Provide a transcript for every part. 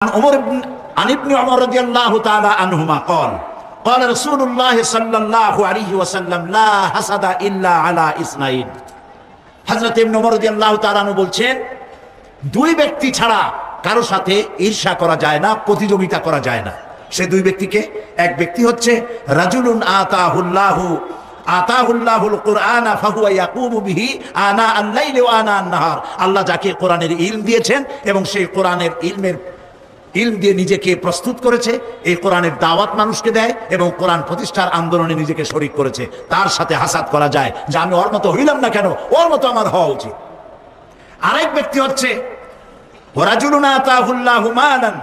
عن ابن عمر رضي الله تعالى عنهما قال رسول الله صلى الله عليه وسلم لا حسد إلا على اثنين। হযরত ইবনে ওমর রাদিয়াল্লাহু তাআলা আনহু বলছেন, দুই ব্যক্তি ছাড়া কারো সাথে ঈর্ষা করা যায় না, প্রতিযোগিতা করা যায় না। সে দুই ব্যক্তিকে, এক ব্যক্তি হচ্ছে রাজুলুন আতাহুল্লাহুল কুরআন ফাহুয়া ইয়াকুমু বিহি আনা আল-লাইলি ওয়া আনা আন-নাহার। আল্লাহ যাকে কোরআনের ইলম দিয়েছেন এবং সেই কোরআনের ইলম দিয়ে নিজেকে প্রস্তুত করেছে, এই কোরআনের দাওয়াত মানুষকে দেয় এবং কোরআন প্রতিষ্ঠার আন্দোলনে নিজেকে শরীক করেছে, তার সাথে হাসাদ করা যায় যে আমি ওর মতো হইলাম না কেন, ওর মতো আমার হওয়া উচিত। আরেক ব্যক্তি হচ্ছে ওয়ারাজুলুন আতাহুল্লাহু মালান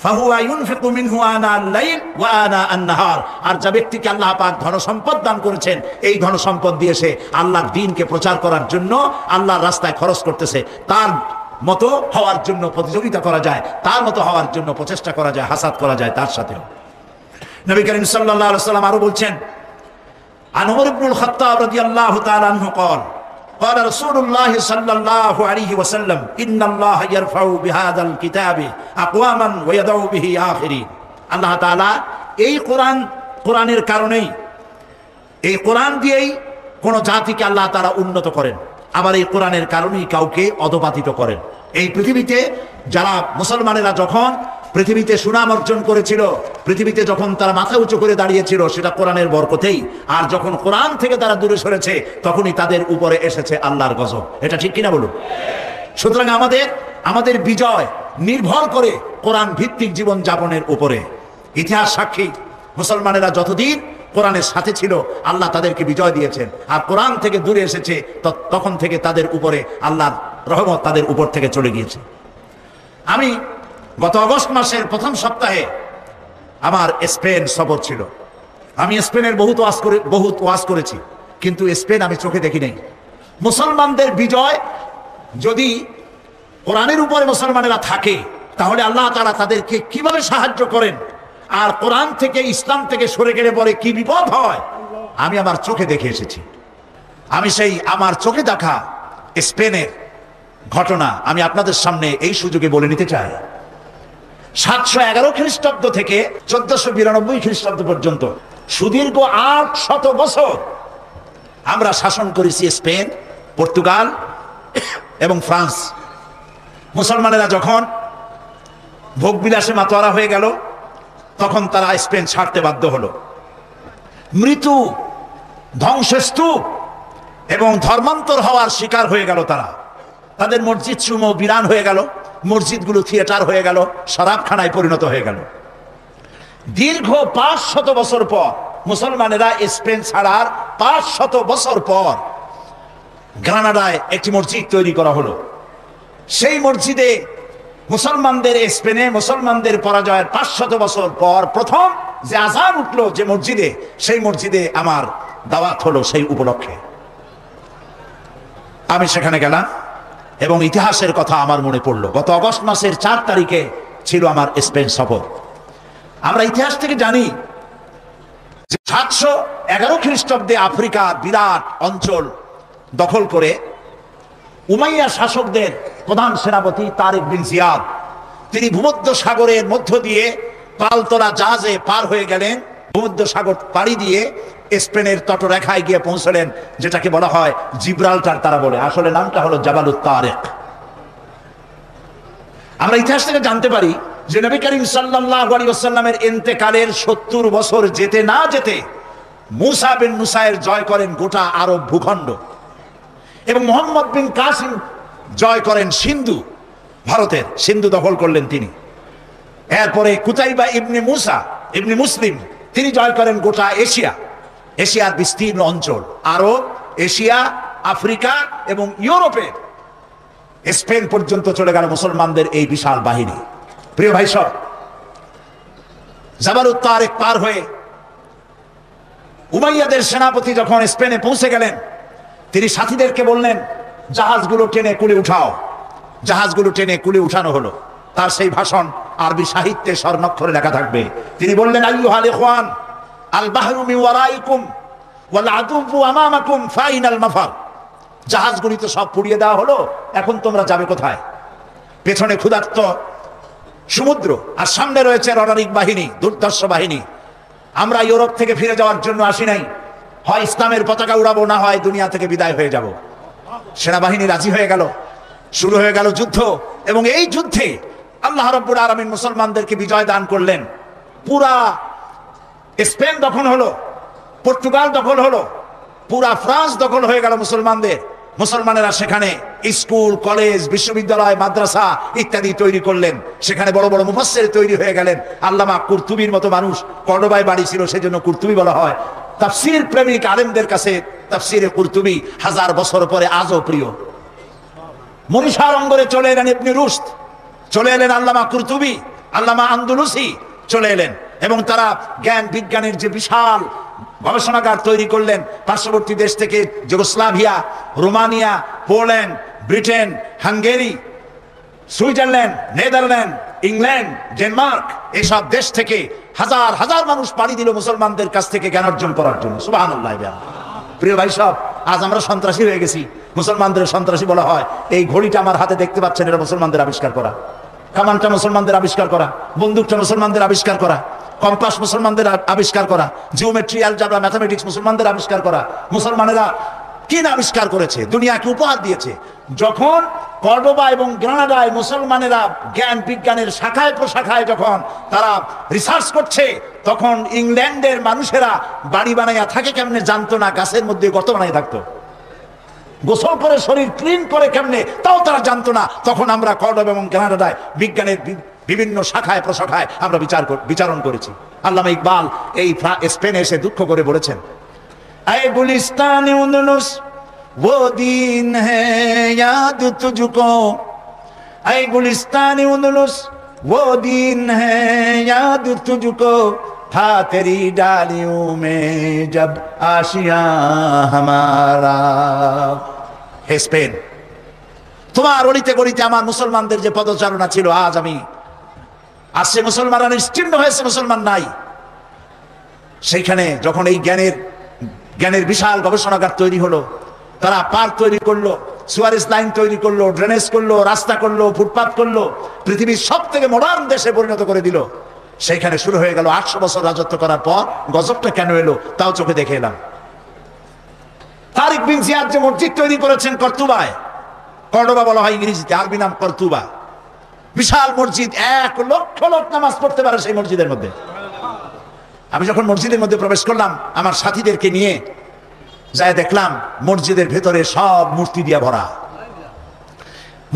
ফাহুয়া ইউনফিকু মিনহু আনা আল-লাইল ওয়া আনা আন-নাহার। আর যে ব্যক্তিকে আল্লাহ পাক ধনসম্পদ দান করেছেন, এই ধনসম্পদ দিয়ে সে আল্লাহর দ্বীনকে প্রচার করার জন্য আল্লাহর রাস্তায় খরচ করতেছে, তার মতো হওয়ার জন্য প্রতিযোগিতা করা যায়, তার মতো হওয়ার জন্য প্রচেষ্টা করা যায়, হাসাদ করা যায় তার সাথেও। নবী করিম সাল্লাল্লাহু আলাইহি ওয়াসাল্লাম আরো বলছেন, আন ওমর ইবনুল খাত্তাব রাদিয়াল্লাহু তাআলা আনহু قال رسول الله صلى الله عليه وسلم إن الله يرفع بهذا الكتاب أقواما ويدعو به آخرين। আল্লাহ তাআলা এই কোরআনের কারণেই, এই কোরআন দিয়েই কোন জাতিকে আল্লাহ তাআলা উন্নত করেন, আবার এই কোরআনের কারণেই কাউকে অধপতিত করেন। এই পৃথিবীতে যারা মুসলমানেরা যখন পৃথিবীতে সুনাম অর্জন করেছিল, পৃথিবীতে যখন তারা মাথা উঁচু করে দাঁড়িয়েছিল, সেটা কোরআনের বরকতেই। আর যখন কোরআন থেকে তারা দূরে সরেছে, তখনই তাদের উপরে এসেছে আল্লাহর গজব। এটা ঠিক কিনা বলুন? সুতরাং আমাদের বিজয় নির্ভর করে কোরআন ভিত্তিক জীবন যাপনের উপরে। ইতিহাস সাক্ষী, মুসলমানেরা যতদিন কোরআনের সাথে ছিল, আল্লাহ তাদেরকে বিজয় দিয়েছেন। আর কোরআন থেকে দূরে এসেছে, তখন থেকে তাদের উপরে আল্লাহর রহমত তাদের উপর থেকে চলে গিয়েছে। আমি গত অগস্ট মাসের প্রথম সপ্তাহে আমার স্পেন সফর ছিল। আমি স্পেনের বহুত ওয়াজ করেছি, কিন্তু স্পেন আমি চোখে দেখি নাই। মুসলমানদের বিজয় যদি কোরআনের উপরে মুসলমানেরা থাকে, তাহলে আল্লাহ তাআলা তাদেরকে কিভাবে সাহায্য করেন, আর কোরআন থেকে ইসলাম থেকে সরে গেলে পরে কি বিপদ হয়, আমি আমার চোখে দেখে এসেছি। আমি সেই আমার চোখে দেখা স্পেনের ঘটনা আমি আপনাদের সামনে এই সুযোগে বলে নিতে চাই। 711 খ্রিস্টাব্দ থেকে 1492 খ্রিস্টাব্দ পর্যন্ত সুদীর্ঘ 800 বছর আমরা শাসন করেছি স্পেন, পর্তুগাল এবং ফ্রান্স। মুসলমানেরা যখন ভোগবিলাসে মাতোয়ারা হয়ে গেল, তখন তারা স্পেন ছাড়তে বাধ্য হলো। মৃত্যু, ধ্বংসস্তূপ এবং ধর্মান্তর হওয়ার শিকার হয়ে গেল তারা। তাদের মসজিদ সমূহ বিরান হয়ে গেল, মসজিদগুলো থিয়েটার হয়ে গেল, শরাবখানায় পরিণত হয়ে গেল। দীর্ঘ 500 বছর পর, মুসলমানেরা স্পেন ছাড়ার 500 বছর পর গ্রানাডায় একটি মসজিদ তৈরি করা হলো। সেই মসজিদে মুসলমানদের, স্পেনে মুসলমানদের পরাজয়ের 500 বছর পর প্রথম যে আযান উঠলো যে মসজিদে, সেই মসজিদে আমার দাওয়াত হলো। সেই উপলক্ষে আমি সেখানে গেলাম এবং ইতিহাসের কথা আমার মনে পড়লো। গত অগস্ট মাসের 4 তারিখে ছিল আমার স্পেন সফর। আমরা ইতিহাস থেকে জানি যে 711 খ্রিস্টাব্দে আফ্রিকার বিরাট অঞ্চল দখল করে উমাইয়া শাসকদের প্রধান সেনাপতি তারিক বিন জিয়াদ, তিনি ভূমধ্য সাগরের মধ্য দিয়ে পালতোলা জাহাজে পার হয়ে গেলেন, ভূমধ্য সাগর পাড়ি দিয়ে স্পেনের তটরেখায় গিয়ে পৌঁছলেন, যেটাকে বলা হয় জিব্রাল্টার তারা বলে। আসলে নামটা হলো জাবালুত তারিক। আমরা ইতিহাস থেকে জানতে পারি যে নবী করিম সাল্লাল্লাহু আলাইহি ওয়াসাল্লামের ইন্তেকালের 70 বছর যেতে না যেতে মুসা বিন নুসাইর জয় করেন গোটা আরব ভূখণ্ড, এবং মোহাম্মদ বিন কাসিম জয় করেন সিন্ধু, ভারতের সিন্ধু দখল করলেন তিনি। এরপরে কুতাইবা ইবনে মুসলিম তিনি জয় করেন গোটা এশিয়ার বিস্তীর্ণ অঞ্চল, আরব, এশিয়া, আফ্রিকা এবং ইউরোপের স্পেন পর্যন্ত চলে গেল মুসলমানদের এই বিশাল বাহিনী। প্রিয় ভাই সব, জাবালুত তারিক পার হয়ে উমাইয়াদের সেনাপতি যখন স্পেনে পৌঁছে গেলেন, তিনি সাথীদেরকে বললেন, জাহাজগুলো টেনে কুলে উঠাও। জাহাজগুলো টেনে কুলে উঠানো হলো। তার সেই ভাষণ আরবি সাহিত্যে স্বর্ণাক্ষরে লেখা থাকবে। তিনি বললেন, আইয়ুহাল ইখওয়ান আল বাহরু মিন ওয়ারাইকুম ওয়াল আদুবু আমামাকুম ফাইনাল মাফার। জাহাজগুলি তো সব পুড়িয়ে দেওয়া হলো, এখন তোমরা যাবে কোথায়? পেছনে ক্ষুধার্ত সমুদ্র, আর সামনে রয়েছে রণারিক বাহিনী, দুর্ধর্ষ বাহিনী। আমরা ইউরোপ থেকে ফিরে যাওয়ার জন্য আসি নাই, হয় ইসলামের পতাকা উড়াবো, না হয় দুনিয়া থেকে বিদায় হয়ে যাব। সেনাবাহিনী রাজি হয়ে গেল, শুরু হয়ে গেল যুদ্ধ। এবং এই যুদ্ধে আল্লাহ রাব্বুল আলামিন মুসলমানদেরকে বিজয় দান করলেন। পুরা স্পেন দখল হলো, পর্তুগাল দখল হলো, পুরা ফ্রান্স দখল হয়ে গেল মুসলমানদের। মুসলমানেরা সেখানে স্কুল, কলেজ, বিশ্ববিদ্যালয়, মাদ্রাসা ইত্যাদি তৈরি করলেন। সেখানে বড় বড় মুফাসসির তৈরি হয়ে গেলেন। আল্লামা কুরতুবীর মতো মানুষ কর্ডোবায় বাড়ি ছিল, সেজন্য কুরতুবী বলা হয়। তাফসীর প্রেমিক আলেমদের কাছে তাফসীরে কুরতুবী 1000 বছর পরে আজও প্রিয়। মনীষার অঙ্গনে চলে এলেন ইবনে রুশদ, চলে এলেন আল্লামা কুরতুবী, আল্লামা আন্দলুসি চলে এলেন, এবং তারা জ্ঞান বিজ্ঞানের যে বিশাল গবেষণাগার তৈরি করলেন। পার্শ্ববর্তী দেশ থেকে Yugoslavia, Romania, Poland, Britain, Hungary, Switzerland, Netherland, England, Denmark, এসব দেশ থেকে হাজার হাজার মানুষ পাড়ি দিল মুসলমানদের কাছ থেকে জ্ঞান অর্জন করার জন্য। সুবহানাল্লাহ। প্রিয় ভাই সব, আজ আমরা সন্ত্রাসী হয়ে গেছি, মুসলমানদের সন্ত্রাসী বলা হয়। এই ঘড়িটা আমার হাতে দেখতে পাচ্ছেন, এটা মুসলমানদের আবিষ্কার করা। কামানটা মুসলমানদের আবিষ্কার করা, বন্দুকটা মুসলমানদের আবিষ্কার করা, কম্পাস মুসলমানদের আবিষ্কার করা, জিওমেট্রি, অ্যালজেব্রা, ম্যাথমেটিক্স মুসলমানদের আবিষ্কার করা। মুসলমানেরা কি না আবিষ্কার করেছে, দুনিয়াকে উপহার দিয়েছে। যখন কর্ডোবা এবং গ্রানাডায় মুসলমানেরা জ্ঞান বিজ্ঞানের শাখায় প্রশাখায় যখন তারা রিসার্চ করছে, তখন ইংল্যান্ডের মানুষেরা বাড়ি বানাইয়া থাকে কেমনে জানতো না, গাছের মধ্যে গর্ত বানাই থাকতো। গোসল করে শরীর ক্লিন করে কেমনে তাও তারা জানতো না। তখন আমরা কর্ডোবা এবং গ্রানাডায় বিজ্ঞানের বিভিন্ন শাখায় প্রশাখায় আমরা বিচারণ করেছি। আল্লামা ইকবাল এই স্পেনে এসে দুঃখ করে বলেছেন, ऐ गुलिस्तान उंदलुस वो दिन है याद तुझको, ऐ गुलिस्तान उंदलुस वो दिन है याद तुझको, था तेरी डालियों में जब आशिया हमारा। হে স্পেন, তোমার অলিতে গলিতে আমার মুসলমানদের যে পদচারণা ছিল, আজ আমি আসছে মুসলমানরা নিশ্চিন্ন হয়েছে, মুসলমান নাই। সেইখানে যখন এই জ্ঞানের বিশাল গবেষণাগার তৈরি হলো, তারা পার্ক তৈরি করলো, সুয়ারেজ লাইন তৈরি করলো, ড্রেনেজ করলো, রাস্তা করলো, ফুটপাথ করলো, পৃথিবীর সব থেকে মডার্ন দেশে পরিণত করে দিল। সেইখানে শুরু হয়ে গেল 800 বছর রাজত্ব করার পর গজবটা কেন এলো তাও চোখে দেখে এলাম। তারিক বিন জিয়াদ যে মসজিদ তৈরি করেছেন কর্তুবায়, কর্ডোবা বলা হয় ইংরেজিতে, আরবি নাম কর্তুবা, বিশাল মসজিদ, 1 লক্ষ লোক নামাজ পড়তে পারে সেই মসজিদের মধ্যে। আমি যখন মসজিদের মধ্যে প্রবেশ করলাম আমার সাথীদেরকে নিয়ে, যাই দেখলাম মসজিদের ভেতরে সব মূর্তি দিয়ে ভরা।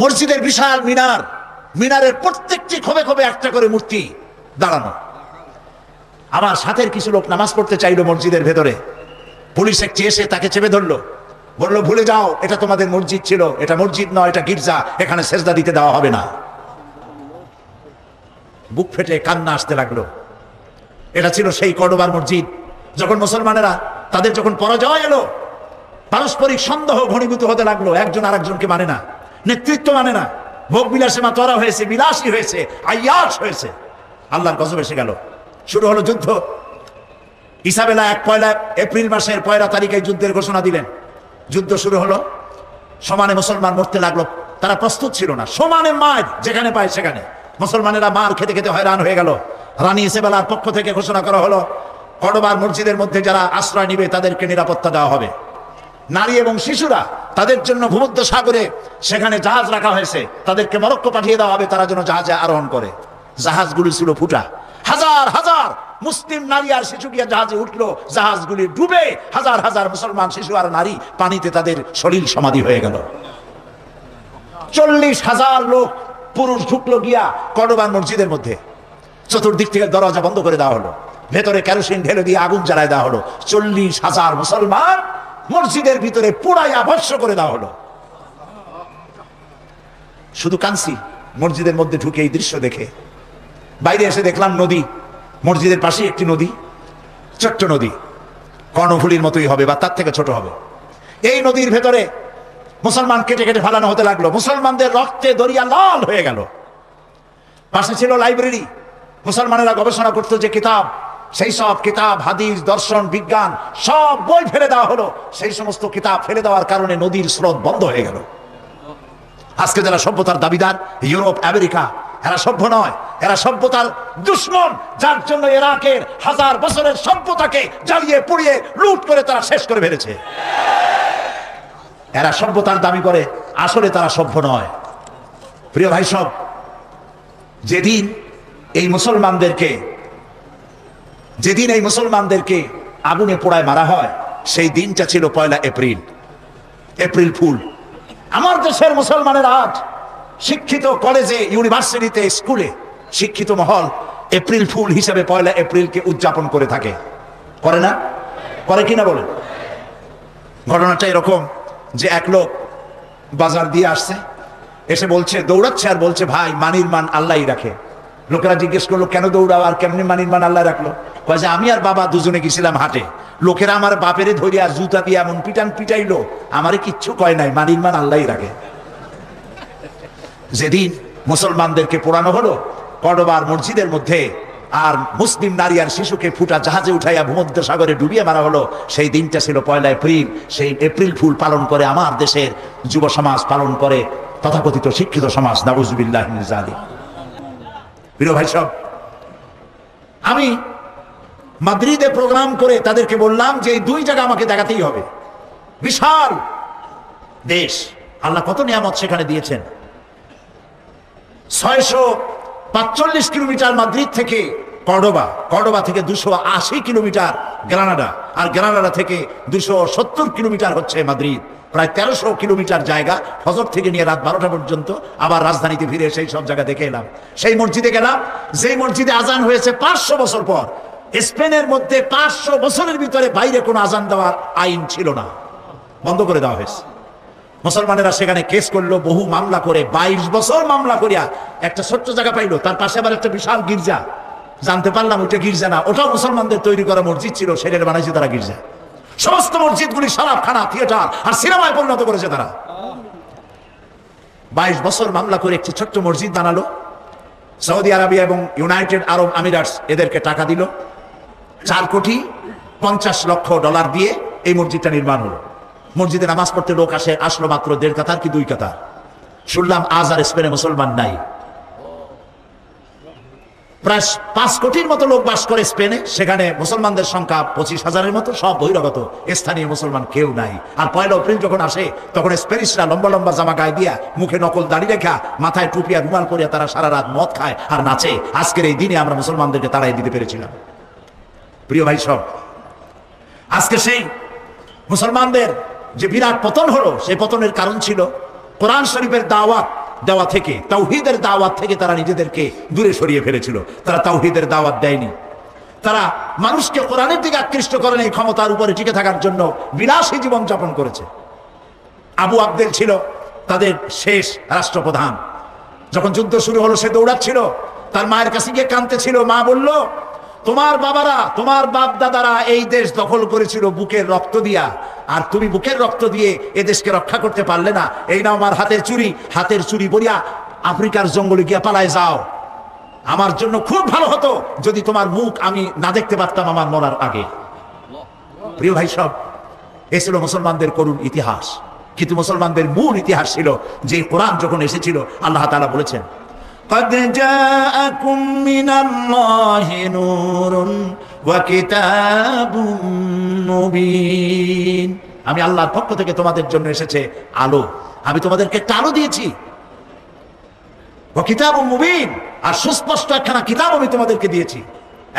মসজিদের বিশাল মিনার, মিনারের প্রত্যেকটি খোপে খোপে একটা করে মূর্তি দাঁড়ানো। আমার সাথের কিছু লোক নামাজ পড়তে চাইলো মসজিদের ভেতরে, পুলিশ একটি এসে তাকে চেপে ধরলো, বললো ভুলে যাও, এটা তোমাদের মসজিদ ছিল, এটা মসজিদ নয়, এটা গির্জা, এখানে সেজদা দিতে দেওয়া হবে না। বুক ফেটে কান্না আসতে লাগলো। এটা ছিল সেই কর্ডোবার মসজিদ। যখন মুসলমানেরা তাদের যখন পরাজয় এলো, পারস্পরিক সন্দেহ ঘনীভূত হতে লাগলো, একজন আরেকজনকে মানে না, নেতৃত্ব মানে না, ভোগ বিলাসে মাতোয়ারা হয়েছে, বিলাসী হয়েছে, আইয়াস হয়েছে। আল্লাহর গজব এসে গেল, শুরু হলো যুদ্ধ। ইসাবেলা 1 এপ্রিল মাসের 1 তারিখে যুদ্ধের ঘোষণা দিলেন। যুদ্ধ শুরু হলো, সমানে মুসলমান মরতে লাগলো। তারা প্রস্তুত ছিল না, সমানে মার যেখানে পায় সেখানে। মুসলমানেরা মার খেতে খেতে হয়রান হয়ে গেল। রানী ইসাবেলার পক্ষ থেকে ঘোষণা করা হলো, কর্ডোবার মসজিদের মধ্যে যারা আশ্রয় নিবে তাদেরকে নিরাপত্তা দেওয়া হবে। নারী এবং শিশুরা তাদের জন্য ভূমধ্য সাগরে সেখানে জাহাজ রাখা হয়েছে, তাদেরকে মরক্কো পাঠিয়ে দেওয়া হবে, তারা যেন জাহাজে আরোহণ করে। জাহাজগুলি ছিল ফুটা, হাজার হাজার মুসলিম নারী আর শিশু গিয়ে জাহাজে উঠলো, জাহাজগুলি ডুবে হাজার হাজার মুসলমান শিশু আর নারী পানিতে তাদের শরীর সমাধি হয়ে গেল। 40,000 লোক পুরুষ ঢুকলো গিয়া কর্ডোবার মসজিদের মধ্যে। চতুর্দিক থেকে দরজা বন্ধ করে দেওয়া হলো, ভেতরে কেরোসিন ঢেলে দিয়ে আগুন জ্বালায় দেওয়া হলো। 40,000 মুসলমান মসজিদের ভিতরে পুরাই আভস্য করে দেওয়া হলো। শুধু কাঁদছি মসজিদের মধ্যে ঢুকে এই দৃশ্য দেখে। বাইরে এসে দেখলাম নদী, মসজিদের পাশে একটি নদী, ছোট্ট নদী, কর্ণফুলীর মতোই হবে বা তার থেকে ছোট হবে। এই নদীর ভেতরে মুসলমান কেটে কেটে ফালানো হতে লাগলো, মুসলমানদের রক্তে দরিয়া লাল হয়ে গেল। পাশে ছিল লাইব্রেরি, মুসলমানেরা গবেষণা করতো যে কিতাব, সেই সব কিতাব, হাদিস, দর্শন, বিজ্ঞান সব বই ফেলে দেওয়া হলো। সেই সমস্ত কিতাব ফেলে দেওয়ার কারণে নদীর স্রোত বন্ধ হয়ে গেল। আজকে যারা সভ্যতার দাবিদার, ইউরোপ, আমেরিকা, এরা সভ্য নয়, এরা সভ্যতার দুশ্মন, যার জন্য ইরাকের 1000 বছরের সভ্যতাকে জ্বালিয়ে পুড়িয়ে লুট করে তারা শেষ করে ফেলেছে। এরা সভ্যতার দাবি করে, আসলে তারা সভ্য নয়। প্রিয় ভাই সব, যেদিন এই মুসলমানদেরকে আগুনে পোড়ায় মারা হয়, সেই দিনটা ছিল 1 এপ্রিল, এপ্রিল ফুল। আমার দেশের মুসলমানের আজ শিক্ষিত কলেজে, ইউনিভার্সিটিতে, স্কুলে শিক্ষিত মহল এপ্রিল ফুল হিসেবে 1 এপ্রিলকে উদযাপন করে থাকে, করে না? করে কিনা বলেন? ঘটনাটা এরকম যে এক লোক বাজার দিয়ে আসছে, এসে বলছে, দৌড়াচ্ছে আর বলছে, ভাই মানির মান আল্লাহই রাখে। লোকেরা জিজ্ঞেস করলো, কেন দৌড়াও আর কেমনি মানির মান আল্লাহ রাখলো? কয় যে আমি আর বাবা দুজনে গেছিলাম হাটে, লোকেরা আমার বাপেরে ধরিয়া জুতা দিয়ে এমন পিটাইলো, আমারে কিচ্ছু কয় নাই, মানির মান আল্লাহই রাখে। যেদিন মুসলমানদেরকে পোড়ানো হলো কর্ডোবার মসজিদের মধ্যে, আর মুসলিম নারী আর শিশুকে ফুটা জাহাজে উঠাইয়া ভূমধ্য সাগরে ডুবিয়ে মারা হলো, সেই দিনটা ছিল 1 এপ্রিল। সেই এপ্রিল ফুল পালন করে আমার দেশের যুব সমাজ, পালন করে তথাকথিত শিক্ষিত সমাজ। নাউজুবিল্লাহ মিন যালিক। প্রিয় ভাই সব, আমি মাদ্রিদে প্রোগ্রাম করে তাদেরকে বললাম যে এই 2 জায়গা আমাকে দেখাতেই হবে। বিশাল দেশ, আল্লাহ কত নিয়ামত সেখানে দিয়েছেন। 645 কিলোমিটার মাদ্রিদ থেকে কর্ডোবা, কর্ডোবা থেকে 280 কিলোমিটার গ্রানাডা, আর গ্রানাডা থেকে 270 কিলোমিটার হচ্ছে মাদ্রিদ। প্রায় 1300 কিলোমিটার জায়গা, ফজর থেকে নিয়ে রাত 12টা পর্যন্ত। আবার রাজধানীতে ফিরে সেই সব জায়গা দেখে এলাম। সেই মসজিদে গেলাম, যেই মসজিদে আজান হয়েছে 500 বছর পর। স্পেনের মধ্যে 500 বছরের ভিতরে বাইরে কোনো আজান দেওয়ার আইন ছিল না, বন্ধ করে দেওয়া হয়েছে। মুসলমানেরা সেখানে কেস করলো, বহু মামলা করে, 22 বছর মামলা করিয়া একটা ছোট্ট জায়গা পাইলো। তার পাশে আবার একটা বিশাল গির্জা, জানতে পারলাম ওইটা গির্জা না, ওটাও মুসলমানদের তৈরি করা মসজিদ ছিল, সেটার বানাইছে তারা গির্জা। সমস্ত মসজিদগুলি শরাবখানা, থিয়েটার আর সিনেমায় পরিণত করেছে তারা। 22 বছর মামলা করে একটি ছোট্ট মসজিদ বানালো। সৌদি আরবিয়া এবং ইউনাইটেড আরব আমিরাটস এদেরকে টাকা দিল, $4,50,00,000 দিয়ে এই মসজিদটা নির্মাণ হলো। মসজিদে নামাজ পড়তে লোক আসলো মাত্র 1.5 কাতার কি 2 কাতার। শুনলাম আজ আর স্পেনে মুসলমান নাই। প্রায় 5 কোটির মতো লোক বাস করে স্পেনে, সেখানে মুসলমানদের সংখ্যা 25,000-এর মতো, সব বহিরাগত, স্থানীয় মুসলমান কেউ নাই। আর 1 এপ্রিল যখন আসে, তখন স্প্যানিশরা লম্বা লম্বা জামা গায়ে দিয়া, মুখে নকল দাড়ি রেখা, মাথায় টুপি আর রুমাল পরিয়া তারা সারা রাত মদ খায় আর নাচে। আজকের এই দিনে আমরা মুসলমানদেরকে তাড়াই দিতে পেরেছিলাম। প্রিয় ভাই সব, আজকে সেই মুসলমানদের যে বিরাট পতন হলো, সেই পতনের কারণ ছিল কোরআন শরীফের দাওয়াত দেওয়া থেকে, তাওহীদের দাওয়াত থেকে তারা নিজেদেরকে দূরে সরিয়ে ফেলেছিল। তারা তাওহীদের দাওয়াত দেয়নি, তারা মানুষকে কোরআনের দিকে আকৃষ্ট করেন এই ক্ষমতার উপরে টিকে থাকার জন্য বিলাসী জীবন যাপন করেছে। আবু আবদেল ছিল তাদের শেষ রাষ্ট্রপ্রধান। যখন যুদ্ধ শুরু হলো, সে দৌড়াচ্ছিল, তার মায়ের কাছে গিয়ে কাঁদতেছিল। মা বলল, তোমার বাবারা, তোমার বাপ দাদারা এই দেশ দখল করেছিল বুকের রক্ত দিয়া, আর তুমি বুকের রক্ত দিয়ে এ দেশকে রক্ষা করতে পারলে না। এই নাও আমার হাতের চুরি বলিয়া আফ্রিকার জঙ্গলে গিয়া পালায় যাও। আমার জন্য খুব ভালো হতো যদি তোমার মুখ আমি না দেখতে পারতাম আমার মরার আগে। প্রিয় ভাই সব, এ ছিল মুসলমানদের করুণ ইতিহাস। কিন্তু মুসলমানদের মূল ইতিহাস ছিল যে কোরআন যখন এসেছিল, আল্লাহ তাআলা বলেছেন, قد جاءكم من الله نور وكتاب مبين। আমি আল্লাহর পক্ষ থেকে তোমাদের জন্য এসেছে আলো, আমি তোমাদেরকে একটা আলো দিয়েছি। ওয়া কিতাবুম মুবিন, আর সুস্পষ্ট একখানা কিতাব আমি তোমাদেরকে দিয়েছি।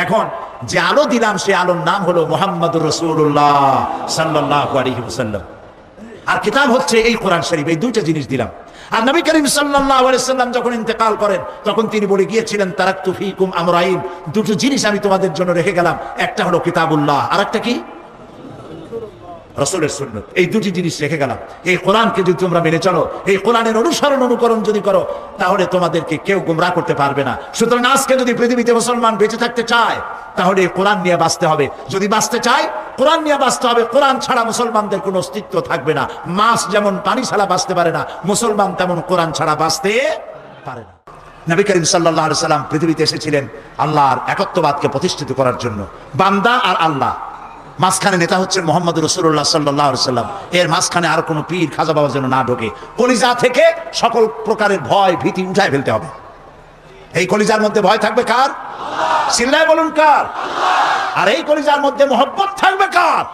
এখন যে আলো দিলাম, সে আলোর নাম হলো মুহাম্মদুর রাসূলুল্লাহ সাল্লাল্লাহু আলাইহি ওয়াসাল্লাম। আর কিতাব হচ্ছে এই কোরআন শরীফ। এই 2টা জিনিস দিলাম। আর নবী করিম সাল্লাল্লাহু আলাইহি ওয়াসাল্লাম যখন ইন্তেকাল করেন, তখন তিনি বলে গিয়েছিলেন, তারাকতু ফীকুম আমরাইন, 2টো জিনিস আমি তোমাদের জন্য রেখে গেলাম। একটা হলো কিতাবুল্লাহ, আর একটা কি? রাসূলের সুন্নাত। এই 2টি জিনিস রেখে গেলাম। এই কোরআনকে যদি তোমরা মেনে চলো, এই কোরআনের অনুকরণ যদি করো, তাহলে তোমাদেরকে কেউ গোমরাহ করতে পারবে না। সুতরাং আজকে যদি পৃথিবীতে মুসলমান বেঁচে থাকতে চায়, তাহলে এই কোরআন নিয়ে বাঁচতে হবে। যদি বাঁচতে চায়, কোরআন নিয়ে বাঁচতে হবে। কোরআন ছাড়া মুসলমানদের কোনো অস্তিত্ব থাকবে না। মাছ যেমন পানি ছাড়া বাঁচতে পারে না, মুসলমান তেমন কোরআন ছাড়া বাঁচতে পারে না। নবী করিম সাল্লাল্লাহু আলাইহি ওয়াসাল্লাম পৃথিবীতে এসেছিলেন আল্লাহর একত্ববাদকে প্রতিষ্ঠিত করার জন্য। বান্দা আর আল্লাহ, মাঝখানে নেতা হচ্ছেন মুহাম্মদ রাসূলুল্লাহ সাল্লাল্লাহু আলাইহি ওয়াসাল্লাম। এর মাঝখানে আর কোনো পীর খাজা বাবা যেন না ঢোকে। কলিজা থেকে সকল প্রকারের ভয় ভীতি উঠায় ফেলতে হবে। এই কলিজার মধ্যে ভয় থাকবে কার? চিল্লায় বলুন কার? আর এই কলিজার মধ্যে মহব্বত থাকবে কার?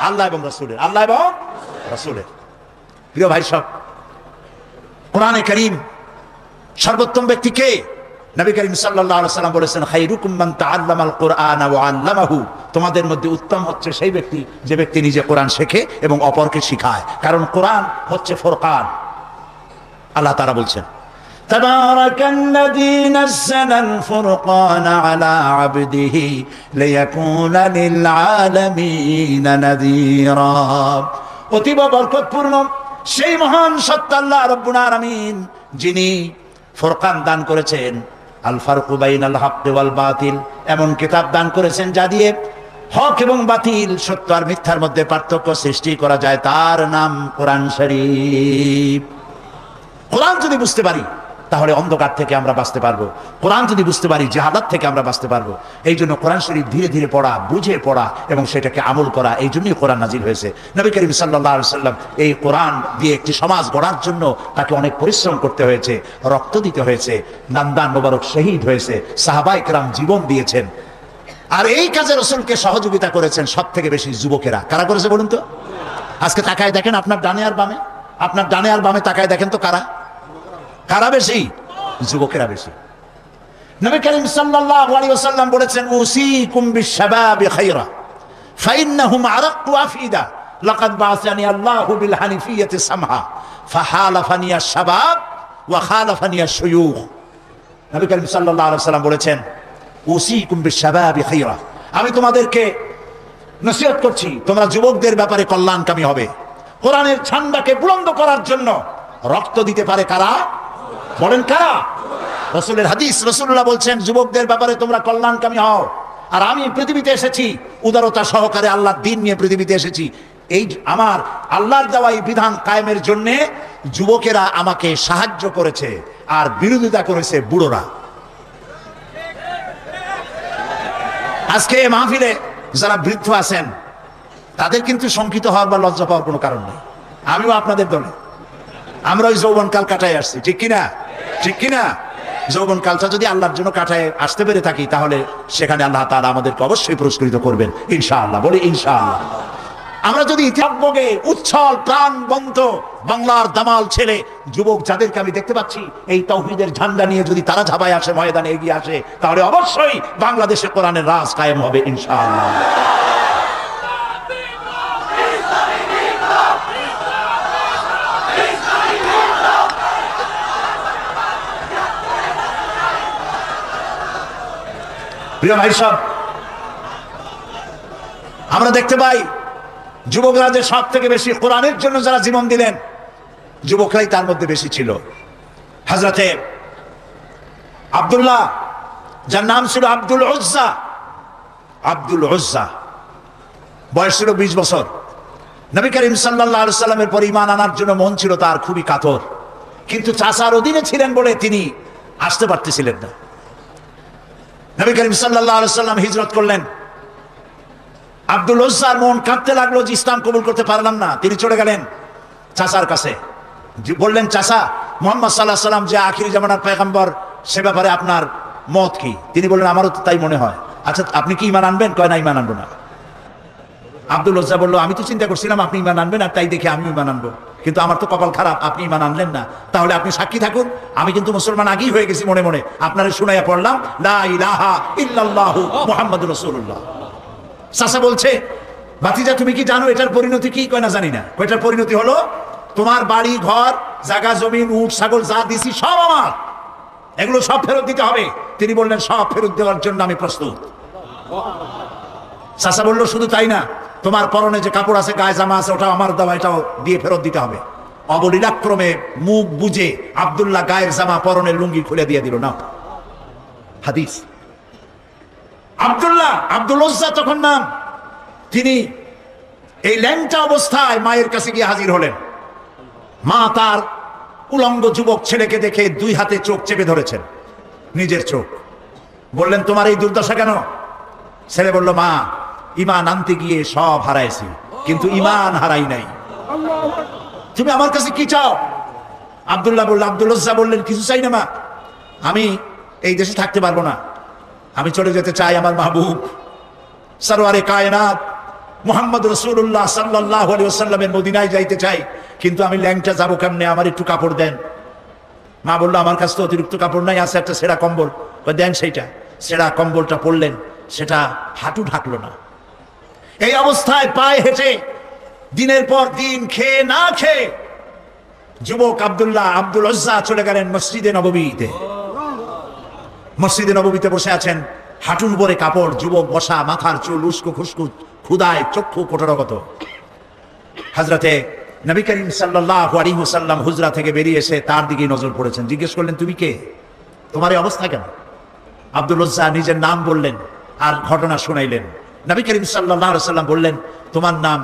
আল্লাহ এবং রাসূলের। আল্লাহ এবং রাসূলের। প্রিয় ভাই সব, কোরআনে কারীম সর্বোত্তম ব্যক্তি কে? নবী করিম সাল্লাল্লাহু আলাইহি ওয়াসাল্লাম বলেছেন, খায়রুকুম মান তাআল্লামাল কুরআনা ওয়া আল্লামাহু। তোমাদের মধ্যে উত্তম হচ্ছে সেই ব্যক্তি যে ব্যক্তি নিজে কোরআন শেখে এবং অপরকে শিখায়, কারণ কোরআন হচ্ছে ফুরকান। আল্লাহ তাআলা বলছেন, তাবারাকাল্লাযী নাযালাল ফুরকানা আলা আবদিহি লিয়াকুনা লিল আলামিন নাযীরা। অতীব বরকতপূর্ণ সেই মহান সত্তা আল্লাহ রাব্বুল আলামিন, যিনি ফুরকান দান করেছেন, আল ফারকু বাইনাল হক ওয়াল বাতিল, এমন কিতাব দান করেছেন যা দিয়ে হক এবং বাতিল, সত্য আর মিথ্যার মধ্যে পার্থক্য সৃষ্টি করা যায়। তার নাম কোরআন শরীফ। কোরআন যদি বুঝতে পারি তাহলে অন্ধকার থেকে আমরা বাঁচতে পারবো। কোরআন যদি বুঝতে পারি জাহালাত থেকে আমরা বাঁচতে পারবো। এই জন্য কোরআন শরীফ ধীরে ধীরে পড়া, বুঝে পড়া এবং সেটাকে আমল করা, এই জন্যই কোরআন নাজিল হয়েছে। নবী করিম সাল্লাল্লাহু আলাইহি ওয়াসাল্লাম এই কোরআন দিয়ে একটি সমাজ গড়ার জন্য তাকে অনেক পরিশ্রম করতে হয়েছে, রক্ত দিতে হয়েছে, নান্দান মোবারক শহীদ হয়েছে, সাহাবায়ে কেরাম জীবন দিয়েছেন। আর এই কাজে রাসূলকে সহযোগিতা করেছেন সব থেকে বেশি যুবকেরা। কারা করেছে বলুন তো? আজকে তাকায় দেখেন আপনার ডানে আর বামে, আপনার ডানে আর বামে তাকায় দেখেন তো কারা কারা বেশি? যুবকেরা বেশি। নবী করিম সাল্লাল্লাহু আলাইহি ওয়াসাল্লাম বলেছেন, উসিকুম বিশ-শাবাবি খায়রা ফাইন্নাহুম আরাক্কু আফিদা লাকাদ বাআসানি আল্লাহু বিল হানিফিয়্যাতি সামহা ফাহালাফানি আশ-শাবাব ওয়া খালাফানি আশ-শুয়ুখ। নবী করিম সাল্লাল্লাহু আলাইহি ওয়াসাল্লাম বলেছেন, উসিকুম বিশ-শাবাবি খায়রা, আমি তোমাদেরকে নসিহত করছি তোমরা যুবকদের ব্যাপারে কল্যাণকামী হবে। কোরআনের ঝান্ডাকে বুলন্দ করার জন্য রক্ত দিতে পারে কারা? বলেন কারা? রাসূলের হাদিস, রাসূলুল্লাহ বলছেন যুবকদের ব্যাপারে তোমরা কল্যাণকামী হও। আর আমি পৃথিবীতে এসেছি উদারতা সহকারে, আল্লাহর দ্বীন নিয়ে পৃথিবীতে এসেছি। এই আমার আল্লাহর দেওয়া এই বিধান কায়েমের জন্য যুবকেরা আমাকে সাহায্য করেছে আর বিরোধিতা করেছে বুড়োরা। আজকে মাহফিলে যারা বৃদ্ধ আছেন তাদের কিন্তু শঙ্কিত হওয়ার বা লজ্জা পাওয়ার কোনো কারণ নেই। আমিও আপনাদের দলে, আমরা ওই যৌবনকাল কাটায় আসছি, ঠিক কিনা? ঠিক কিনা? যৌবনকালটা যদি আল্লাহর জন্য কাটায় আসতে পেরে থাকি তাহলে সেখানে আল্লাহ তাআলা আমাদেরকে অবশ্যই পুরস্কৃত করবেন ইনশাআল্লাহ। বলি ইনশাআল্লাহ। আমরা যদি ইতিহাসে উচ্ছল প্রাণবন্ত বাংলার দামাল ছেলে যুবক যাদেরকে আমি দেখতে পাচ্ছি এই তাওহীদের ঝান্ডা নিয়ে যদি তারা ঝাঁপায় আসে, ময়দানে এগিয়ে আসে, তাহলে অবশ্যই বাংলাদেশে কোরআনের রাজ কায়েম হবে ইনশাআল্লাহ। প্রিয় ভাই সব, আমরা দেখতে পাই যুবকরা যে সব থেকে বেশি কোরআনের জন্য যারা জীবন দিলেন, যুবকরাই তার মধ্যে বেশি ছিল। হযরতে আব্দুল্লাহ, যার নাম ছিল আব্দুল উজ্জা, আব্দুল উজ্জা বয়স ছিল 20 বছর। নবী করিম সাল্লাল্লাহু আলাইহি ওয়াসাল্লামের পর ঈমান আনার জন্য মন ছিল তার খুবই কাতর, কিন্তু চাচার অধীনে ছিলেন বলে তিনি আসতে পারতেছিলেন না। নবী করিম সাল্লাল্লাহু আলাইহি ওয়াসাল্লাম হিজরত করলেন। আব্দুল উজ্জার মন কাঁদতে লাগলো যে ইসলাম কবুল করতে পারলাম না। তিনি চলে গেলেন চাচার কাছে, বললেন, চাচা, মুহাম্মদ সাল্লাল্লাহু আলাইহি ওয়াসাল্লাম যে আখিরি জামানার পয়গম্বর, সে ব্যাপারে আপনার মত কি? তিনি বললেন, আমারও তো তাই মনে হয়। আচ্ছা, আপনি কি ঈমান আনবেন? কয় না, ঈমান আনবো না। আব্দুল উজ্জা বলল, আমি তো চিন্তা করছিলাম আপনি ঈমান আনবেন, আর তাই দেখে আমি ঈমান আনবো, কিন্তু আমার তো কপাল খারাপ, আপনি ঈমান আনলেন না। তাহলে আপনি সাক্ষী থাকুন, আমি কিন্তু মুসলমান আগেই হয়ে গেছি মনে মনে। আপনারে শুনাইয়া পড়লাম লা ইলাহা ইল্লাল্লাহু মুহাম্মাদুর রাসূলুল্লাহ। চাচা বলছে, ভাতিজা তুমি কি জানো এটার পরিণতি কি? কয় না, জানি না। এটার পরিণতি হলো তোমার বাড়ি ঘর জায়গা জমিন উট ছাগল যা দিছি সব আমার, এগুলো সব ফেরত দিতে হবে। তিনি বললেন, সব ফেরত দেওয়ার জন্য আমি প্রস্তুত। চাচা বলল, শুধু তাই না, তোমার পরনে যে কাপড় আছে, গায়ে জামা আছে, ওটাও আমার দেওয়া, এটাও দিয়ে ফেরত দিতে হবে। অবলীলাক্রমে মুখ বুঝে আব্দুল্লাহ গায়ের জামা পরনের লুঙ্গি খুলে দিয়ে দিল। না, হাদিস। আব্দুল্লাহ, আব্দুল উজ্জা তখন নাম, তিনি এই ল্যাংটা অবস্থায় মায়ের কাছে গিয়ে হাজির হলেন। মা তার উলঙ্গ যুবক ছেলেকে দেখে 2 হাতে চোখ চেপে ধরেছেন, নিজের চোখ। বললেন, তোমার এই দুর্দশা কেন? ছেলে বলল, মা, ঈমান আনতে গিয়ে সব হারাইছি, কিন্তু ঈমান হারাই নাই। তুমি আমার কাছে কি চাও? আব্দুল্লাহ বলল, আব্দুল উজ্জা বললেন, কিছু চাই না মা, আমি এই দেশে থাকতে পারবো না, আমি চলে যেতে চাই আমার মাহবুব সরওয়ারে কায়নাত মুহাম্মদ রাসূলুল্লাহ সাল্লাল্লাহু আলাইহি ওয়াসাল্লামের মদিনায় যাইতে চাই, কিন্তু আমি ল্যাংটা যাবো কেমনে, আমার একটু কাপড় দেন। মা বললো আমার কাছে তো অতিরিক্ত কাপড় নাই, আছে একটা ছেঁড়া কম্বল, দেন সেইটা। ছেঁড়া কম্বলটা পরলেন, সেটা হাঁটু ঢাকলো না। এই অবস্থায় পায়ে হেঁটে দিনের পর দিন খেয়ে না খেয়ে যুবক আব্দুল উজ্জা চলে গেলেন মসজিদে নববীতে। মসজিদে নববীতে বসে আছেন, হাঁটুর উপরে কাপড়, যুবক বসা, মাথার চুল উস্কো খুস্কু, ক্ষুদায় চক্ষু কোটরগত। হযরতে নবী করিম সাল্লাল্লাহু আলাইহি ওয়াসাল্লাম হুজরা থেকে বেরিয়ে এসে তার দিকে নজর পড়েছেন। জিজ্ঞেস করলেন, তুমি কে, তোমার এই অবস্থা কেন? আব্দুল উজ্জা নিজের নাম বললেন আর ঘটনা শুনাইলেন। নবী করিম সাল্লাল্লাহু আলাইহি ওয়াসাল্লাম বললেন, তোমার নাম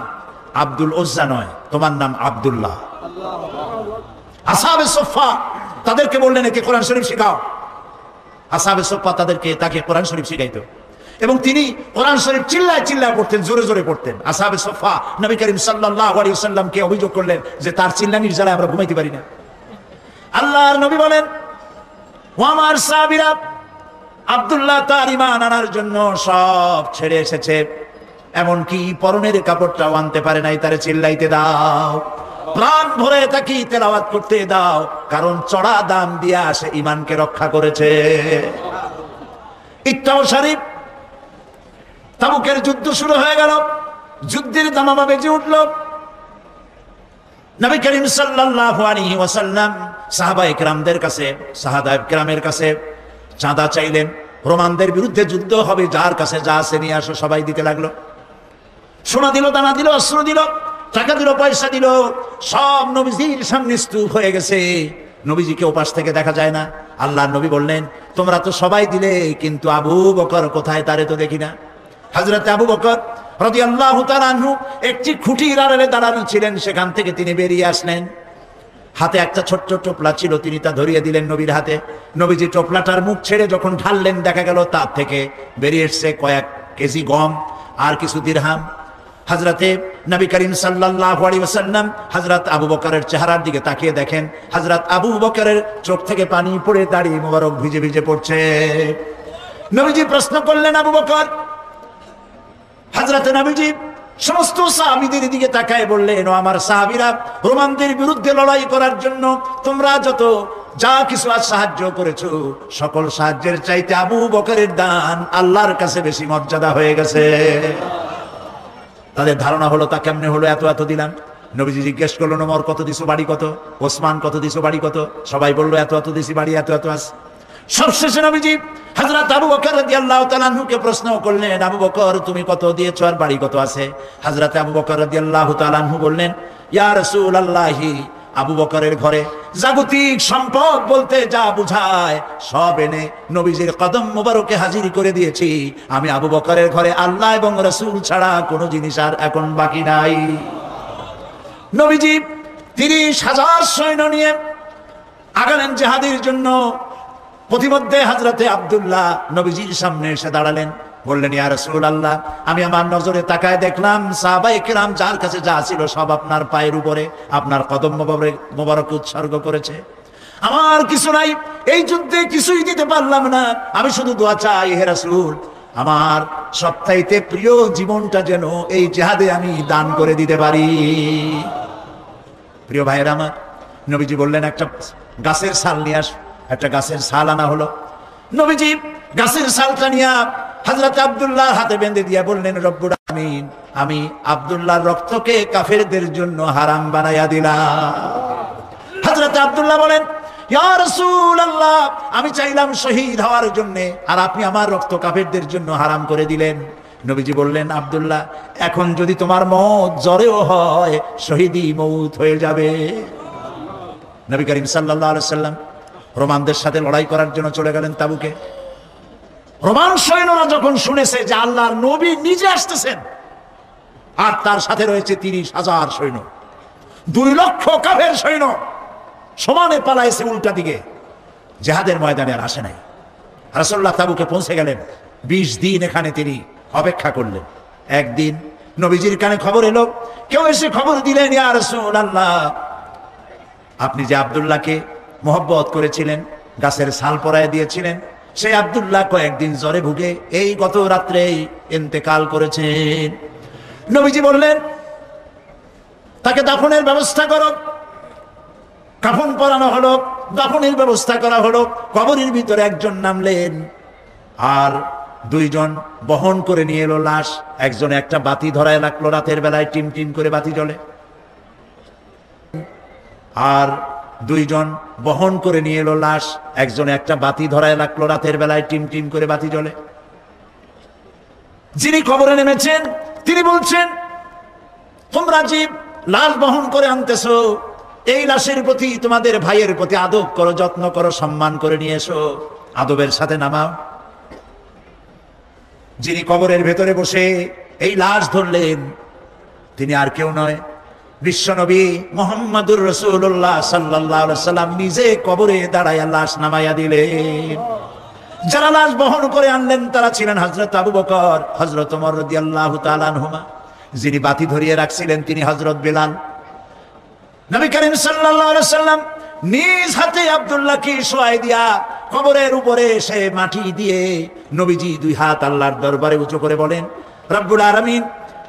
আব্দুল উজ্জা নয়, তোমার নাম আব্দুল্লাহ। আসহাবে সুফফা তাদেরকে বললেন, একে কোরআন শরীফ শিখাও। আসহাবে সুফফা তাকে কোরআন শরীফ শিখাইতো এবং তিনি কোরআন শরীফ চিল্লায় চিল্লায় পড়তেন, জোরে জোরে পড়তেন। আসহাবে সুফফা নবী করিম সাল্লাল্লাহু আলাইহি ওয়াসাল্লামকে অভিযোগ করলেন যে তার চিল্লানির জ্বালায় আমরা ঘুমাইতে পারি না। আল্লাহর নবী বলেন, ও আমার সাহাবীরা, আব্দুল্লাহ তার ঈমান আনার জন্য সব ছেড়ে এসেছে, এমনকি পরনের কাপড়টাও আনতে পারে নাই, তারে চিল্লাইতে দাও, প্রাণ ভরে তাকে তেলাওয়াত করতে দাও, কারণ চড়া দাম দিয়া সে ঈমানকে রক্ষা করেছে। ইত্তাও শরীফ তাবুকের যুদ্ধ শুরু হয়ে গেল, যুদ্ধের দামামা বেজে উঠল। নবী করিম সাল্লাল্লাহু আলাইহি ওয়াসাল্লাম সাহাবায়ে কেরামদের কাছে, সাহাবায়ে কেরামের কাছে চাঁদা চাইলেন। রোমানদের বিরুদ্ধে যুদ্ধ হবে, যার কাছে যা আছে নিয়ে আসো। সবাই দিতে লাগলো, সোনা দিল, দানা দিল, অস্ত্র দিল, টাকা দিল, পয়সা দিল, সব নবীজির সামনে স্তূপ হয়ে গেছে। নবীজিকে ওপাশ থেকে দেখা যায় না। আল্লাহর নবী বললেন, তোমরা তো সবাই দিলে, কিন্তু আবু বকর কোথায়, তারে তো দেখি না। হযরত আবু বকর রাদিয়াল্লাহু তাআলা আনহু একটি খুঁটির আড়ালে দাঁড়ানো ছিলেন, সেখান থেকে তিনি বেরিয়ে আসলেন। হাতে একটা ছোট্ট টোপলা ছিল, তিনি তা ধরিয়ে দিলেন নবীর হাতে। নবীজি টোপলাটার মুখ ছেড়ে যখন ঢাললেন, দেখা গেল তার থেকে বেরিয়ে এসছে কয়েক কেজি গম আর কিছু দিরহাম। হযরতে নবী করিম সাল্লাল্লাহু আলাইহি ওয়াসাল্লাম হযরত আবু বকরের চেহারার দিকে তাকিয়ে দেখেন, হযরত আবু বকরের চোখ থেকে পানি পড়ে দাড়ি মোবারক ভিজে ভিজে পড়ছে। নবীজি প্রশ্ন করলেন, আবু বকর? হযরত নবীজি সমস্ত সাহাবীদের দিকে তাকায় বললেন, ও আমার সাহাবীরা, রোমানদের বিরুদ্ধে লড়াই করার জন্য তোমরা যত যা কিছু আজ সাহায্য করেছো, সকল সাহায্যের চাইতে আবু বকরের দান আল্লাহর কাছে বেশি মর্যাদা হয়ে গেছে। তাদের ধারণা হলো, তা কেমনে হলো, এত এত দিলাম। নবীজি জিজ্ঞেস করলেন, ওমর কত দিছো, বাড়ি কত? ওসমান কত দিছো, বাড়ি কত? সবাই বললো, এত এত দিছি, বাড়ি এত এত আছে। সবশেষে নবীজি হযরত আবু বকর রাদিয়াল্লাহু তাআলা আনহুকে প্রশ্ন করলেন, আবু বকর তুমি কত দিয়েছো আর বাড়ি কত আছে? হযরত আবু বকর রাদিয়াল্লাহু তাআলা আনহু বললেন, ইয়া রাসূলুল্লাহি, আবু বকরের ঘরে জাগতিক সম্পদ বলতে যা বুঝায় সব এনে নবীজির কদম মোবারকে হাজির করে দিয়েছি। আমি আবু বকরের ঘরে আল্লাহ এবং রাসূল ছাড়া কোনো জিনিস আর এখন বাকি নাই। নবীজি ৩০,০০০ সৈন্য নিয়ে আগালেন জিহাদের জন্য। প্রতিমধ্যে হযরতে আব্দুল্লাহ নবীজির সামনে এসে দাঁড়ালেন, বললেন, ইয়া রাসূলুল্লাহ, আমি আমার নজরে তাকায় দেখলাম সাহাবায়ে কেরাম যার কাছে যা ছিল সব আপনার পায়ের উপরে, আপনার কদম মোবারক উৎসর্গ করেছে। আমার কিছু নাই, এই যুদ্ধে কিছুই দিতে পারলাম না। আমি শুধু দোয়া চাই, হে রাসূল, আমার সবচাইতে প্রিয় জীবনটা যেন এই জিহাদে আমি দান করে দিতে পারি। প্রিয় ভাইয়েরা আমার, নবীজি বললেন, একটা গাছের ছাল নিয়ে আস। একটা গাছের ছাল আনা হলো। নবীজি গাছের ছালটা নিয়ে হযরত আব্দুল্লাহর হাতে বেঁধে দিয়ে বললেন, রব্বুল আমিন, আমি আব্দুল্লাহর রক্তকে কাফেরদের জন্য হারাম বানাইয়া দিলাম। হযরত আব্দুল্লাহ বলেন, ইয়া রাসূলুল্লাহ, আমি চাইলাম শহীদ হওয়ার জন্য, আর আপনি আমার রক্ত কাফেরদের জন্য হারাম করে দিলেন। নবীজি বললেন, আব্দুল্লাহ, এখন যদি তোমার মওত জ্বরেও হয়, শহীদি মওত হয়ে যাবে। নবী করিম সাল্লাল্লাহু আলাইহি ওয়াসাল্লাম রোমানদের সাথে লড়াই করার জন্য চলে গেলেন তাবুকে। রোমান সৈন্যরা যখন শুনেছে যে আল্লাহর নবী নিজে আসতেছেন আর তার সাথে রয়েছে ৩০,০০০ সৈন্য, ২ লক্ষ কাফের সৈন্য সমানে পালাইছে উল্টা দিকে, জিহাদের ময়দানে আর আসে নাই। রাসূলুল্লাহ তাবুকে পৌঁছে গেলেন। ২০ দিন এখানে তিনি অপেক্ষা করলেন। একদিন নবীজির কানে খবর এলো, কেউ এসে খবর দিলেন, ইয়া রাসূলুল্লাহ, আপনি যে আব্দুল্লাহকে মহব্বত করেছিলেন, গাছের ছাল পরায় দিয়েছিলেন, সেই আব্দুল্লাহ কয়েকদিন জ্বরে ভুগে এই গত রাত্রেই ইন্তেকাল করেছেন। নবীজি বললেন, তাকে দাফনের ব্যবস্থা করো। কাফন পরানো হলো, দাফনের ব্যবস্থা করা হলো। কবরের ভিতরে একজন নামলেন, আর দুইজন বহন করে নিয়ে এলো লাশ। একজনে একটা বাতি ধরায় রাখলো, রাতের বেলায় টিম টিম করে বাতি জ্বলে। আর দুইজন বহন করে নিয়ে এলো লাশ। একজনে একটা বাতি ধরায় রাখলো, রাতের বেলায় টিম টিম করে বাতি জ্বলে। যিনি কবরে নেমেছেন তিনি বলছেন, তোমরা যে লাশ বহন করে আনতেছো, এই লাশের প্রতি তোমাদের ভাইয়ের প্রতি আদব করো, যত্ন করো, সম্মান করে নিয়ে এসো, আদবের সাথে নামাও। যিনি কবরের ভেতরে বসে এই লাশ ধরলেন তিনি আর কেউ নয়, বিশ্বনবী মুহাম্মদুর রাসূলুল্লাহ সাল্লাল্লাহু আলাইহি সাল্লাম নিজে কবরে দাঁড়ায়া লাশ নামাইয়া দিলেন। যারা লাশ বহন করে আনলেন তারা ছিলেন হযরত আবু বকর, হযরত ওমর রাদিয়াল্লাহু তাআলা আনহুমা। যিনি বাতি ধরিয়ে রাখছিলেন তিনি হযরত বেলাল। নবী করিম সাল্লাল্লাহু আলাইহি সাল্লাম নিজ হাতে আব্দুল্লাহকে শোয়াই দিয়া কবরের উপরে সে মাটি দিয়ে নবীজি দুই হাত আল্লাহর দরবারে উঁচু করে বলেন, রব্বুল আলামিন,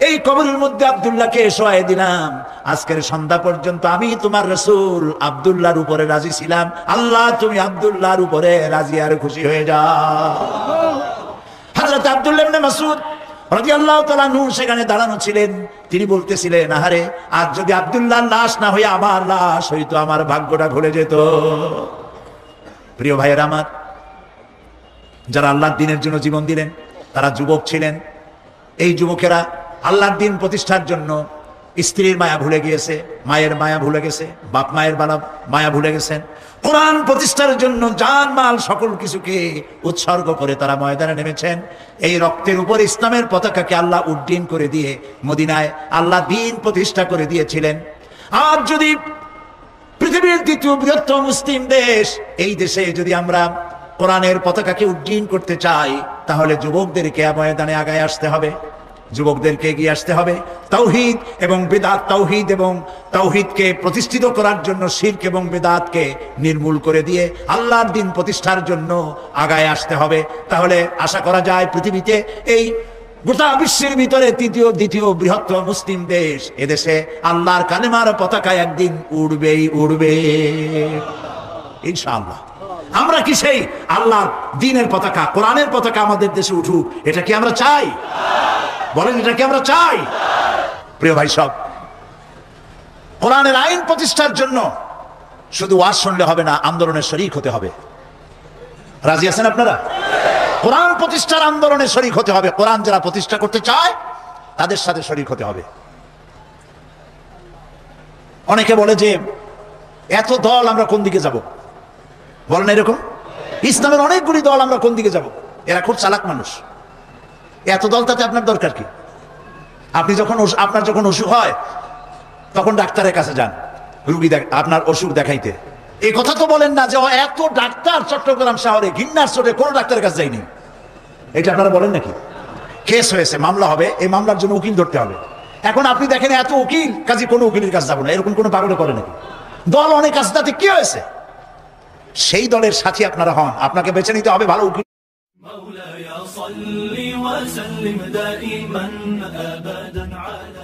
এই কবরের মধ্যে আব্দুল্লাহকে শোয়াই দিলাম। আজকের সন্ধ্যা পর্যন্ত আমি তোমার রাসূল আব্দুল্লাহর উপরে রাজি ছিলাম, আল্লাহ তুমি আব্দুল্লাহর উপরে রাজি আর খুশি হয়ে যাও। হযরত আব্দুল্লাহ ইবনে মাসউদ রাদিয়াল্লাহু তাআলা আনহু সেখানে দাঁড়ানো ছিলেন। তিনি বলতেছিলেন, আহারে, আজ যদি আব্দুল্লাহর লাশ না হয়ে আমার লাশ হইতো, আমার ভাগ্যটা খুলে যেত। প্রিয় ভাইয়েরা আমার, যারা আল্লাহর দ্বীনের জন্য জীবন দিলেন তারা যুবক ছিলেন। এই যুবকেরা আল্লাহর দ্বীন প্রতিষ্ঠার জন্য স্ত্রীর মায়া ভুলে গিয়েছে, মায়ের মায়া ভুলে গেছে, বাপ মায়ের মায়া ভুলে গেছেন। কোরআন প্রতিষ্ঠার জন্য জান মাল সকল কিছুকে উৎসর্গ করে তারা ময়দানে নেমেছেন। এই রক্তের উপর ইসলামের পতাকাকে আল্লাহ উড্ডীন করে দিয়ে মদিনায় আল্লাহ দ্বীন প্রতিষ্ঠা করে দিয়েছিলেন। আর যদি পৃথিবীর দ্বিতীয় বৃহত্তম মুসলিম দেশ, এই দেশে যদি আমরা কোরআনের পতাকাকে উড্ডীন করতে চাই, তাহলে যুবকদেরকে ময়দানে আগায় আসতে হবে, যুবকদেরকে এগিয়ে আসতে হবে। তাওহীদ এবং বিদআত, তাওহীদ এবং তাওহীদকে প্রতিষ্ঠিত করার জন্য শিরক এবং বিদআতকে নির্মূল করে দিয়ে আল্লাহর দ্বীন প্রতিষ্ঠার জন্য আগায় আসতে হবে। তাহলে আশা করা যায় পৃথিবীতে এই গোটা বিশ্বের ভিতরে দ্বিতীয় বৃহত্তম মুসলিম দেশ, এদেশে আল্লাহর কালেমার পতাকা একদিন উড়বেই উড়বে ইনশাআল্লাহ। আমরা কি সেই আল্লাহর দ্বীনের পতাকা, কোরআনের পতাকা আমাদের দেশে উঠুক, এটা কি আমরা চাই? বলেন, এটা কি আমরা চাই? প্রিয় ভাই সব, কোরআনের আইন প্রতিষ্ঠার জন্য শুধু ওয়াজ শুনলে হবে না, আন্দোলনের শরীক হতে হবে। রাজি আছেন আপনারা? কোরআন প্রতিষ্ঠার আন্দোলনে শরীক হতে হবে। কোরআন যারা প্রতিষ্ঠা করতে চায় তাদের সাথে শরীক হতে হবে। অনেকে বলে যে এত দল আমরা কোন দিকে যাব? বলেন এরকম, ইসলামের অনেকগুলি দল, আমরা কোন দিকে যাব? এরা খুব চালাক মানুষ। এত দল তাতে আপনার দরকার কি? আপনি যখন আপনার যখন অসুখ হয় তখন ডাক্তারের কাছে যান রুগী আপনার অসুখ দেখাইতে। এই কথা তো বলেন না যে এত ডাক্তার চট্টগ্রাম শহরে, গিন্নার চোটে কোনো ডাক্তারের কাছে যায়নি। এটা আপনারা বলেন নাকি? কেস হয়েছে, মামলা হবে, এই মামলার জন্য উকিল ধরতে হবে। এখন আপনি দেখেন এত উকিল, কাজে কোনো উকিলের কাছে যাবো না, এরকম কোনো পাগলে করে নাকি? দল অনেক আছে, তাতে কি হয়েছে? সেই দলের সাথী আপনারা হন, আপনাকে বেছে নিতে হবে ভালো উকিল। مولاي صل وسلم دائما أبدا على